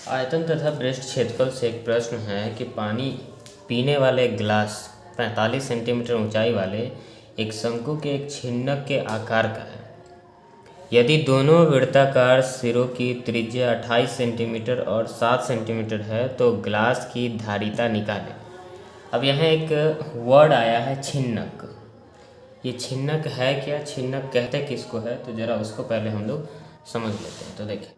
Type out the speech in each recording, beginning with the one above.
आयतन तथा पृष्ठ क्षेत्रफल से एक प्रश्न है कि पानी पीने वाले गिलास 45 सेंटीमीटर ऊंचाई वाले एक शंकु के एक छिन्नक के आकार का है। यदि दोनों वृत्ताकार सिरों की त्रिज्या 28 सेंटीमीटर और 7 सेंटीमीटर है तो गिलास की धारिता निकालें। अब यहाँ एक वर्ड आया है छिन्नक। ये छिन्नक है क्या, छिन्नक कहते किसको है, तो ज़रा उसको पहले हम लोग समझ लेते हैं। तो देखिए,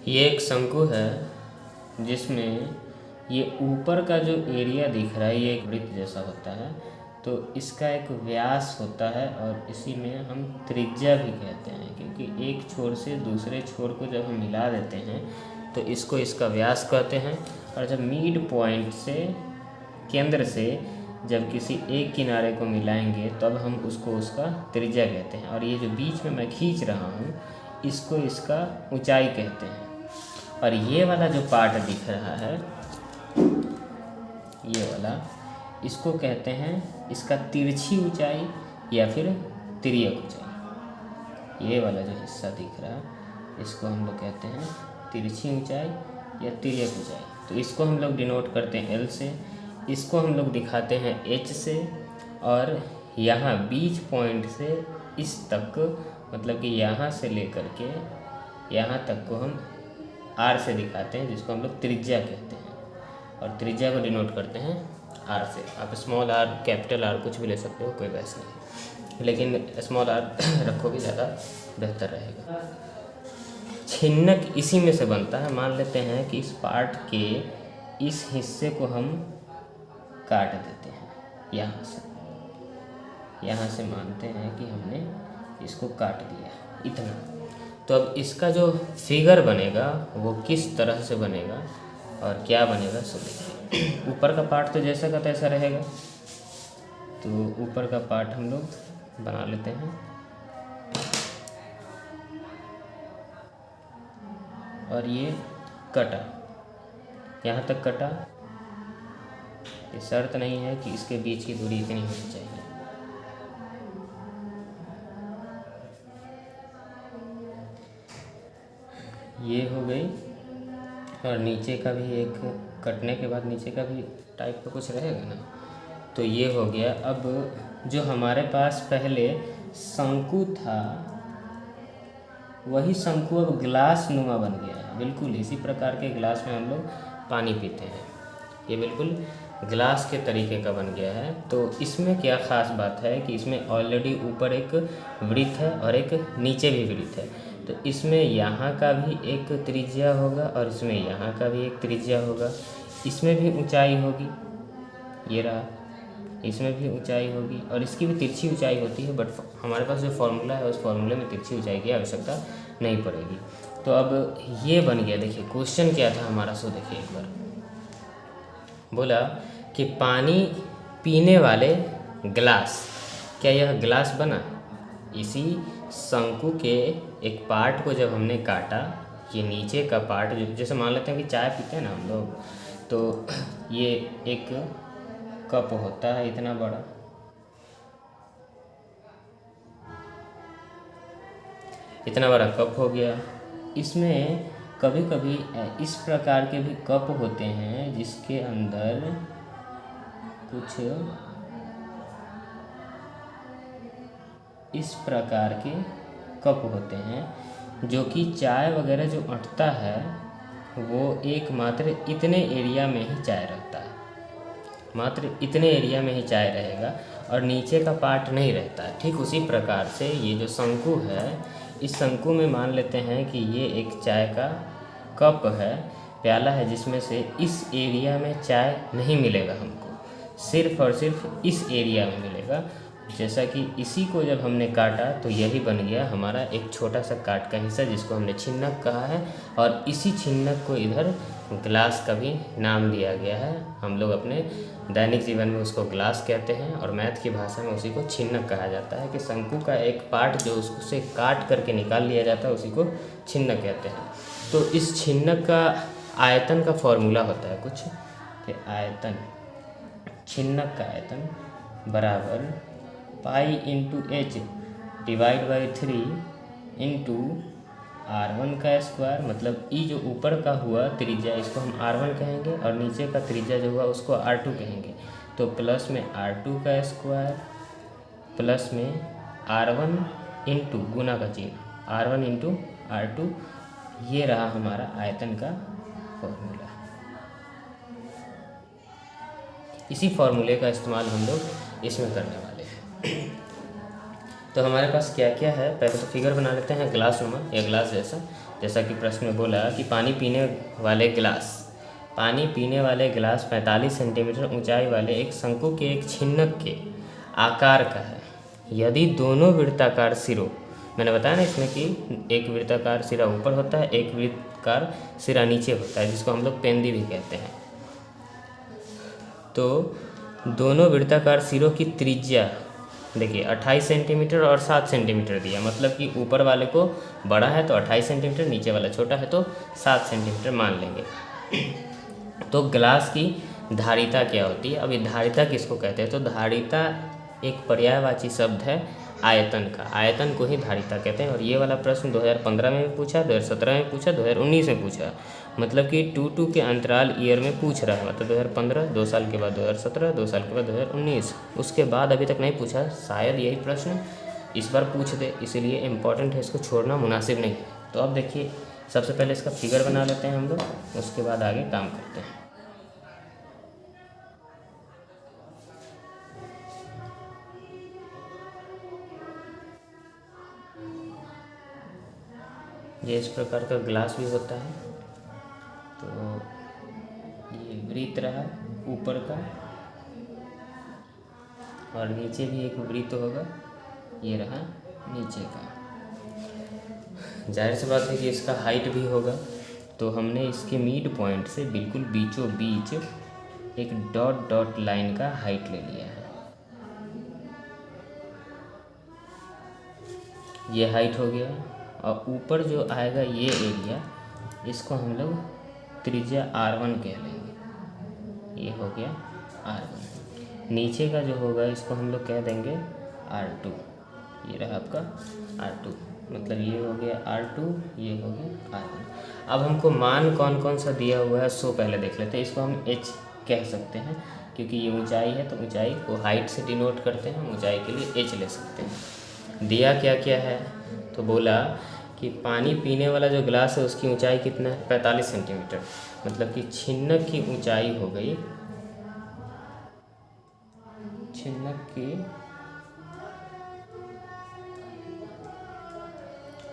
ये एक शंकु है जिसमें ये ऊपर का जो एरिया दिख रहा है ये एक वृत्त जैसा होता है, तो इसका एक व्यास होता है और इसी में हम त्रिज्या भी कहते हैं, क्योंकि एक छोर से दूसरे छोर को जब हम मिला देते हैं तो इसको इसका व्यास कहते हैं। और जब मिड पॉइंट से, केंद्र से जब किसी एक किनारे को मिलाएंगे तब हम उसको उसका त्रिज्या कहते हैं। और ये जो बीच में मैं खींच रहा हूँ इसको इसका ऊंचाई कहते हैं। और ये वाला जो पार्ट दिख रहा है, ये वाला, इसको कहते हैं इसका तिरछी ऊंचाई या फिर तिर्यक ऊंचाई। ये वाला जो हिस्सा दिख रहा है इसको हम लोग कहते हैं तिरछी ऊंचाई या तिर्यक ऊंचाई। तो इसको हम लोग डिनोट करते हैं L से, इसको हम लोग दिखाते हैं H से, और यहाँ बीच पॉइंट से इस तक, मतलब कि यहाँ से लेकर के यहाँ तक को हम R से दिखाते हैं, जिसको हम लोग त्रिज्या कहते हैं। और त्रिज्या को डिनोट करते हैं R से। आप स्मॉल r, कैपिटल R कुछ भी ले सकते हो, कोई बहस नहीं, लेकिन स्मॉल r रखोगे ज़्यादा बेहतर रहेगा। छिन्नक इसी में से बनता है। मान लेते हैं कि इस पार्ट के इस हिस्से को हम काट देते हैं यहाँ से मानते हैं कि हमने इसको काट दिया इतना। तो अब इसका जो फिगर बनेगा वो किस तरह से बनेगा और क्या बनेगा, सो देखिए। ऊपर का पार्ट तो जैसा का तैसा रहेगा, तो ऊपर का पार्ट हम लोग बना लेते हैं। और ये कटा, यहाँ तक कटा। ये शर्त नहीं है कि इसके बीच की दूरी इतनी होनी चाहिए। ये हो गई। और नीचे का भी एक, कटने के बाद नीचे का भी टाइप का कुछ रहेगा ना, तो ये हो गया। अब जो हमारे पास पहले शंकु था वही शंकु अब गिलास नुमा बन गया है। बिल्कुल इसी प्रकार के गिलास में हम लोग पानी पीते हैं। ये बिल्कुल गिलास के तरीके का बन गया है। तो इसमें क्या ख़ास बात है कि इसमें ऑलरेडी ऊपर एक वृत्त है और एक नीचे भी वृत्त है। तो इसमें यहाँ का भी एक त्रिज्या होगा और इसमें यहाँ का भी एक त्रिज्या होगा। इसमें भी ऊंचाई होगी, ये रहा, इसमें भी ऊंचाई होगी और इसकी भी तिरछी ऊंचाई होती है। बट हमारे पास जो फॉर्मूला है उस फॉर्मूले में तिरछी ऊंचाई की आवश्यकता नहीं पड़ेगी। तो अब ये बन गया। देखिए क्वेश्चन क्या था हमारा, सो देखिए एक बार। बोला कि पानी पीने वाले गिलास, क्या यह गिलास बना? इसी शंकु के एक पार्ट को जब हमने काटा, ये नीचे का पार्ट, जैसे मान लेते हैं कि चाय पीते हैं ना हम लोग, तो ये एक कप होता है इतना बड़ा, इतना बड़ा कप हो गया। इसमें कभी कभी इस प्रकार के भी कप होते हैं जिसके अंदर कुछ इस प्रकार के कप होते हैं जो कि चाय वगैरह जो अटता है वो एक मात्र इतने एरिया में ही चाय रहता है, मात्र इतने एरिया में ही चाय रहेगा और नीचे का पार्ट नहीं रहता है। ठीक उसी प्रकार से ये जो शंकु है, इस शंकु में मान लेते हैं कि ये एक चाय का कप है, प्याला है, जिसमें से इस एरिया में चाय नहीं मिलेगा हमको, सिर्फ और सिर्फ इस एरिया में मिलेगा। जैसा कि इसी को जब हमने काटा तो यही बन गया हमारा एक छोटा सा काट का हिस्सा जिसको हमने छिन्नक कहा है, और इसी छिन्नक को इधर ग्लास का भी नाम दिया गया है। हम लोग अपने दैनिक जीवन में उसको ग्लास कहते हैं और मैथ की भाषा में उसी को छिन्नक कहा जाता है कि शंकु का एक पार्ट जो उससे काट करके निकाल लिया जाता है उसी को छिन्नक कहते हैं। तो इस छिन्नक का आयतन का फॉर्मूला होता है कुछ कि आयतन, छिन्नक का आयतन बराबर pi into H divide by 3 into R1 का स्क्वायर, मतलब ई जो ऊपर का हुआ त्रिज्या इसको हम R1 कहेंगे और नीचे का त्रिज्या जो हुआ उसको R2 कहेंगे। तो प्लस में R2 का स्क्वायर प्लस में R1 इंटू गुना का चिन्ह R1 इंटू R2, ये रहा हमारा आयतन का फॉर्मूला। इसी फॉर्मूले का इस्तेमाल हम लोग इसमें करने वाले हैं। तो हमारे पास क्या क्या है, पहले तो फिगर बना लेते हैं ग्लास नुमा या ग्लास जैसा कि प्रश्न में बोला कि पानी पीने वाले गिलास 45 सेंटीमीटर ऊंचाई वाले एक शंकु के एक छिन्नक के आकार का है। यदि दोनों वृत्ताकार सिरों, मैंने बताया ना इसमें कि एक वृत्ताकार सिरा ऊपर होता है, एक वृत्ताकार सिरा नीचे होता है जिसको हम लोग पेंदी भी कहते हैं। तो दोनों वृत्ताकार सिरों की त्रिज्या देखिए 28 सेंटीमीटर और 7 सेंटीमीटर दिया, मतलब कि ऊपर वाले को बड़ा है तो 28 सेंटीमीटर, नीचे वाला छोटा है तो 7 सेंटीमीटर मान लेंगे। तो ग्लास की धारिता क्या होती है? अब ये धारिता किसको कहते हैं? तो धारिता एक पर्यायवाची शब्द है आयतन का, आयतन को ही धारिता कहते हैं। और ये वाला प्रश्न 2015 में भी पूछा, 2017 में पूछा, 2019 में पूछा, मतलब कि 2 के अंतराल ईयर में पूछ रहा है। मतलब 2015, 2 साल के बाद 2017, 2 साल के बाद 2019, उसके बाद अभी तक नहीं पूछा। शायद यही प्रश्न इस बार पूछ दे, इसीलिए इम्पॉर्टेंट है, इसको छोड़ना मुनासिब नहीं है। तो अब देखिए, सबसे पहले इसका फिगर बना लेते हैं हम लोग, उसके बाद आगे काम करते हैं। ये इस प्रकार का ग्लास भी होता है। तो ये वृत्त रहा ऊपर का, और नीचे भी एक वृत्त होगा, ये रहा नीचे का। जाहिर सी बात है कि इसका हाइट भी होगा। तो हमने इसके मिड पॉइंट से बिल्कुल बीचों बीच एक डॉट डॉट लाइन का हाइट ले लिया है। ये हाइट हो गया, और ऊपर जो आएगा ये एरिया, इसको हम लोग त्रिज्या R1 कह लेंगे। ये हो गया R1। नीचे का जो होगा इसको हम लोग कह देंगे R2। ये रहा आपका R2, मतलब ये हो गया R2, ये हो गया R1। अब हमको मान कौन कौन सा दिया हुआ है सो पहले देख लेते हैं। इसको हम H कह सकते हैं क्योंकि ये ऊंचाई है, तो ऊंचाई को हाइट से डिनोट करते हैं, ऊंचाई के लिए H ले सकते हैं। दिया क्या क्या है? तो बोला कि पानी पीने वाला जो गिलास है उसकी ऊंचाई कितना है? 45 सेंटीमीटर, मतलब कि छिन्नक की ऊंचाई हो गई, छिन्नक की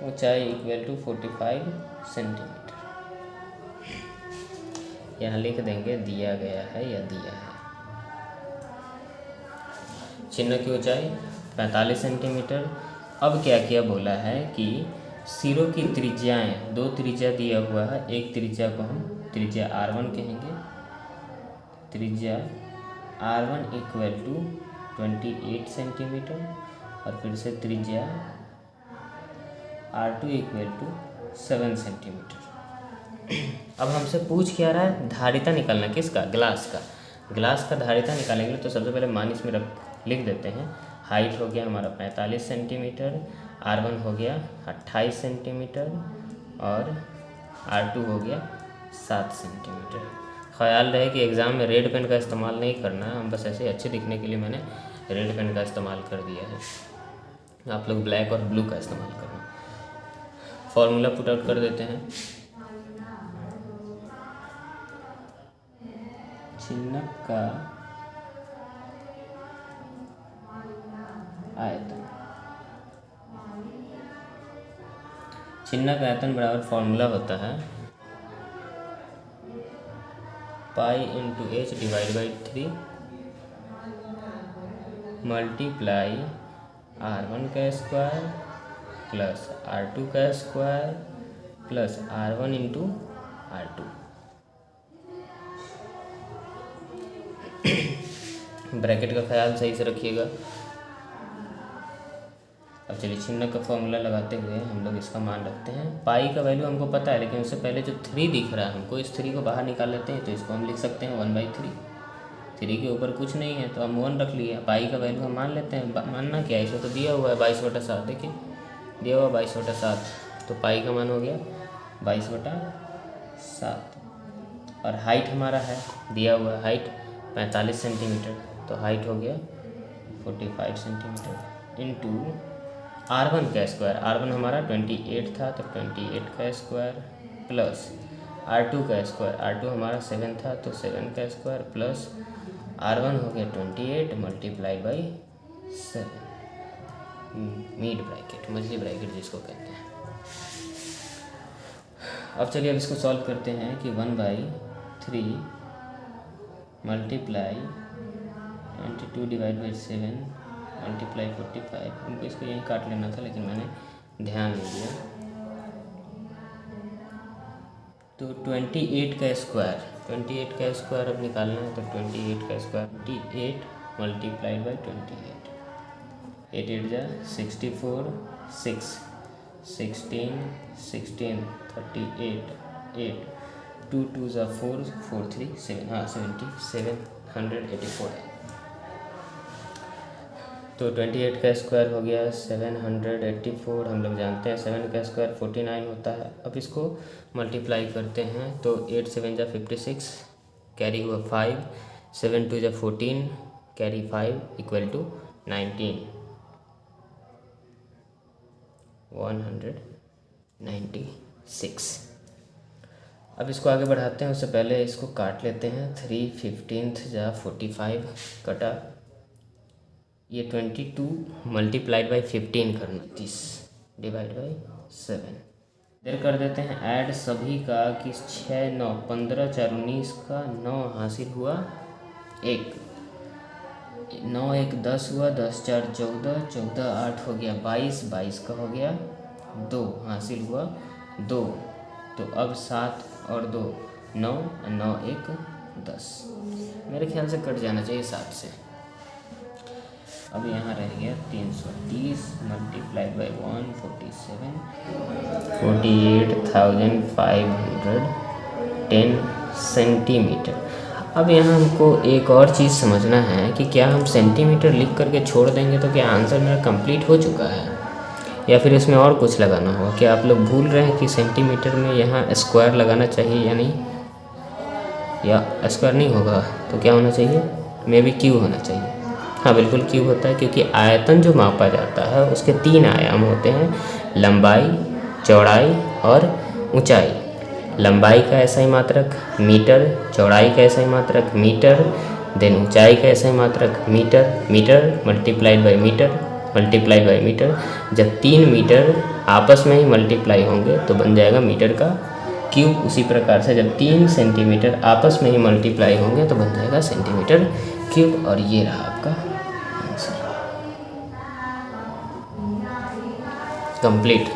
ऊंचाई इक्वल टू 45 सेंटीमीटर। यहाँ लिख देंगे दिया गया है या दिया है। छिन्नक की ऊंचाई 45 सेंटीमीटर। अब क्या क्या बोला है कि सिरों की त्रिज्याएं, 2 त्रिज्या दिया हुआ है। एक त्रिज्या को हम त्रिज्या R1 कहेंगे, त्रिज्या R1 इक्वल टू 28 सेंटीमीटर, और फिर से त्रिज्या R2 इक्वल टू 7 सेंटीमीटर। अब हमसे पूछ क्या रहा है? धारिता निकालना। किसका? ग्लास का। ग्लास का धारिता निकालने के लिए तो सबसे पहले मान इसमें लिख देते हैं। हाइट हो गया हमारा 45 सेंटीमीटर, R1 हो गया 28 सेंटीमीटर, और R2 हो गया 7 सेंटीमीटर। ख्याल रहे कि एग्ज़ाम में रेड पेन का इस्तेमाल नहीं करना है, हम बस ऐसे अच्छे दिखने के लिए मैंने रेड पेन का इस्तेमाल कर दिया है। आप लोग ब्लैक और ब्लू का इस्तेमाल करना। फॉर्मूला पुट आउट कर देते हैं। छिन्नक का आयतन, छिन्नक आयतन बराबर फॉर्मूला होता है pi into H divide by 3 multiply R1 का स्क्वायर प्लस R2 का square plus R1 into R2। Bracket का ख्याल सही से रखिएगा। अब चलिए चिन्ह का फॉर्मूला लगाते हुए हम लोग इसका मान रखते हैं। पाई का वैल्यू हमको पता है, लेकिन उससे पहले जो 3 दिख रहा है हमको, इस 3 को बाहर निकाल लेते हैं। तो इसको हम लिख सकते हैं 1/3। 3 के ऊपर कुछ नहीं है तो हम 1 रख लिए। पाई का वैल्यू हम मान लेते हैं। मानना क्या है, इसमें तो दिया हुआ है 22/7। देखिए दिया हुआ 22/7, तो पाई का मान हो गया 22/7। और हाइट हमारा है दिया हुआ है, हाइट 45 सेंटीमीटर, तो हाइट हो गया 45 सेंटीमीटर इंटू R1 का स्क्वायर। R1 हमारा 28 था तो 28 का स्क्वायर प्लस R2 का स्क्वायर। R2 हमारा 7 था तो 7 का स्क्वायर प्लस R1 हो गया 28 मल्टीप्लाई बाई 7, मिड ब्रैकेट, मछली ब्रैकेट जिसको कहते हैं। अब चलिए अब इसको सॉल्व करते हैं कि 1/3 मल्टीप्लाई 22 डिवाइड बाई 7 मल्टीप्लाई 45। हमको इसको यहीं काट लेना था लेकिन मैंने ध्यान नहीं दिया। तो 28 का स्क्वायर, 28 का स्क्वायर अब निकालना है। तो 28 का स्क्वायर 28 मल्टीप्लाई बाई 28, 8 8 जा 64, 6 16 16 38 8 2 2 जा 4 4 3 7, हाँ 784 है। तो 28 का स्क्वायर हो गया 784। हम लोग जानते हैं 7 का स्क्वायर 49 होता है। अब इसको मल्टीप्लाई करते हैं तो 8 7 जा 56, कैरी हुआ 5, 7 2 जा 14, कैरी 5 इक्वल टू 19, 196। अब इसको आगे बढ़ाते हैं, उससे पहले इसको काट लेते हैं। 3 15 जा 45 कटा, ये 22 मल्टीप्लाइड बाई 15 करना, 30 डिवाइड बाई 7। इधर कर देते हैं ऐड सभी का कि 6 9 15 4 19 का 9 हासिल हुआ 1, 9 1 10 हुआ, 10 4 14, 14 8 हो गया 22, 22 का हो गया 2 हासिल हुआ 2। तो अब 7 और 2 9, 9 1 10, मेरे ख्याल से कट जाना चाहिए 7 से। अब यहाँ रह गया 330 मल्टीप्लाइड बाई 147, 48,510 सेंटीमीटर। अब यहाँ हमको एक और चीज़ समझना है कि क्या हम सेंटीमीटर लिख करके छोड़ देंगे तो क्या आंसर मेरा कंप्लीट हो चुका है, या फिर इसमें और कुछ लगाना होगा? क्या आप लोग भूल रहे हैं कि सेंटीमीटर में यहाँ स्क्वायर लगाना चाहिए या नहीं? या स्क्वायर नहीं होगा तो क्या होना चाहिए? मे बी क्यूब होना चाहिए। हाँ बिल्कुल क्यूब होता है, क्योंकि आयतन जो मापा जाता है उसके 3 आयाम होते हैं, लंबाई, चौड़ाई और ऊंचाई। लंबाई का ऐसा ही मात्रक मीटर, चौड़ाई का ऐसा ही मात्रक मीटर, देन ऊंचाई का ऐसा ही मात्रक metre, metre multiplied by metre multiplied by metre. जब 3 मीटर आपस में ही मल्टीप्लाई होंगे तो बन जाएगा मीटर का क्यूब। उसी प्रकार से जब 3 सेंटीमीटर आपस में ही मल्टीप्लाई होंगे तो बन जाएगा सेंटीमीटर क्यूब। और ये रहा आपका आंसर कंप्लीट।